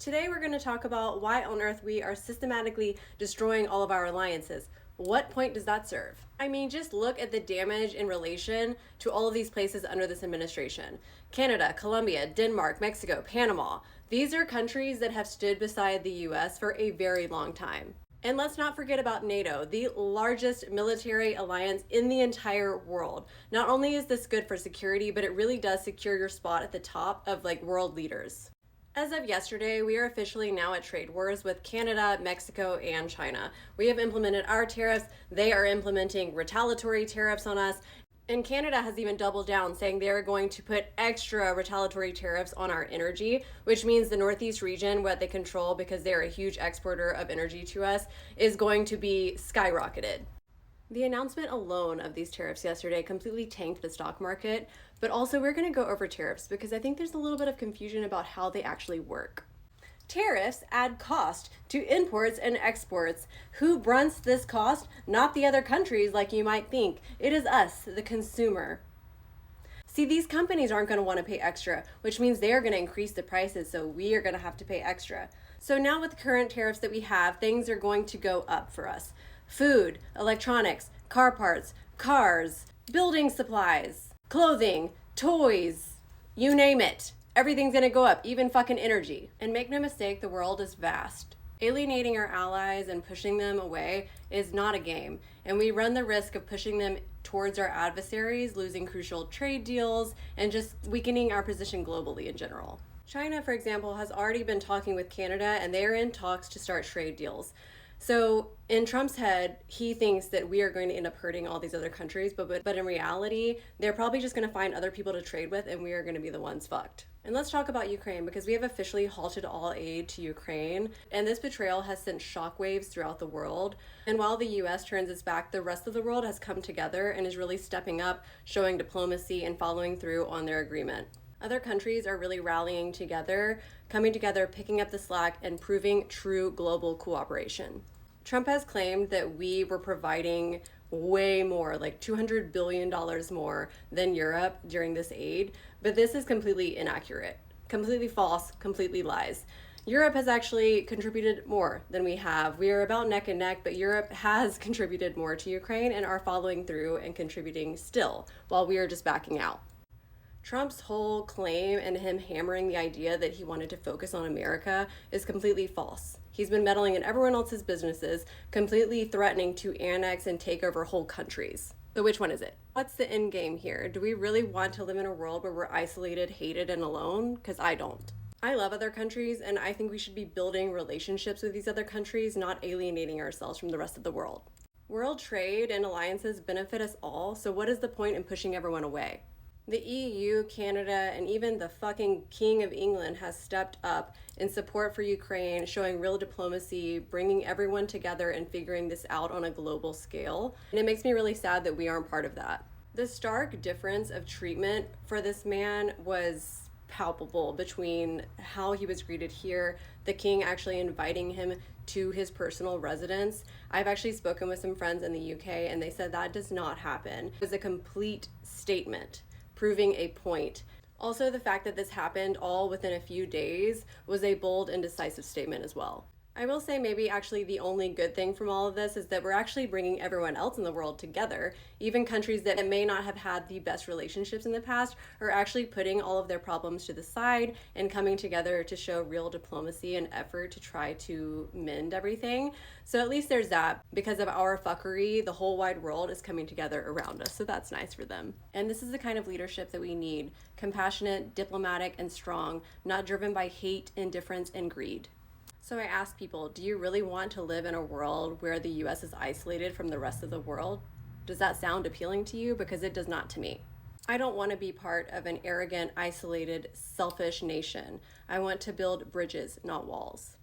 Today we're going to talk about why on earth we are systematically destroying all of our alliances. What point does that serve? I mean, just look at the damage in relation to all of these places under this administration. Canada, Colombia, Denmark, Mexico, Panama. These are countries that have stood beside the US for a very long time. And let's not forget about NATO, the largest military alliance in the entire world. Not only is this good for security, but it really does secure your spot at the top of world leaders. As of yesterday, we are officially now at trade wars with Canada, Mexico, and China. We have implemented our tariffs. They are implementing retaliatory tariffs on us. And Canada has even doubled down, saying they are going to put extra retaliatory tariffs on our energy, which means the Northeast region, what they control because they're a huge exporter of energy to us, is going to be skyrocketed. The announcement alone of these tariffs yesterday completely tanked the stock market, but also we're going to go over tariffs because I think there's a little bit of confusion about how they actually work. Tariffs add cost to imports and exports. Who brunts this cost? Not the other countries like you might think. It is us, the consumer. See, these companies aren't going to want to pay extra, which means they are going to increase the prices, so we are going to have to pay extra. So now with the current tariffs that we have, things are going to go up for us. Food, electronics, car parts, cars, building supplies, clothing, toys, you name it. Everything's gonna go up, even fucking energy. And make no mistake, the world is vast. Alienating our allies and pushing them away is not a game, and we run the risk of pushing them towards our adversaries, losing crucial trade deals, and just weakening our position globally in general. China, for example, has already been talking with Canada, and they are in talks to start trade deals. So in Trump's head, he thinks that we are going to end up hurting all these other countries, but in reality, they're probably just going to find other people to trade with, and we are going to be the ones fucked. And let's talk about Ukraine, because we have officially halted all aid to Ukraine, and this betrayal has sent shockwaves throughout the world. And while the US turns its back, the rest of the world has come together and is really stepping up, showing diplomacy and following through on their agreement. Other countries are really rallying together, coming together, picking up the slack, and proving true global cooperation. Trump has claimed that we were providing way more, like $200 billion more than Europe during this aid, but this is completely inaccurate, completely false, completely lies. Europe has actually contributed more than we have. We are about neck and neck, but Europe has contributed more to Ukraine and are following through and contributing still, while we are just backing out. Trump's whole claim and him hammering the idea that he wanted to focus on America is completely false. He's been meddling in everyone else's businesses, completely threatening to annex and take over whole countries. So which one is it? What's the end game here? Do we really want to live in a world where we're isolated, hated, and alone? Because I don't. I love other countries, and I think we should be building relationships with these other countries, not alienating ourselves from the rest of the world. World trade and alliances benefit us all, so what is the point in pushing everyone away? The EU, Canada, and even the fucking King of England has stepped up in support for Ukraine, showing real diplomacy, bringing everyone together and figuring this out on a global scale. And it makes me really sad that we aren't part of that. The stark difference of treatment for this man was palpable between how he was greeted here, the king actually inviting him to his personal residence. I've actually spoken with some friends in the UK, and they said that does not happen. It was a complete statement, proving a point. Also, the fact that this happened all within a few days was a bold and decisive statement as well. I will say maybe actually the only good thing from all of this is that we're actually bringing everyone else in the world together. Even countries that may not have had the best relationships in the past are actually putting all of their problems to the side and coming together to show real diplomacy and effort to try to mend everything. So at least there's that. Because of our fuckery, the whole wide world is coming together around us. So that's nice for them. And this is the kind of leadership that we need. Compassionate, diplomatic, and strong, not driven by hate, indifference, and greed. So I ask people, do you really want to live in a world where the US is isolated from the rest of the world? Does that sound appealing to you? Because it does not to me. I don't want to be part of an arrogant, isolated, selfish nation. I want to build bridges, not walls.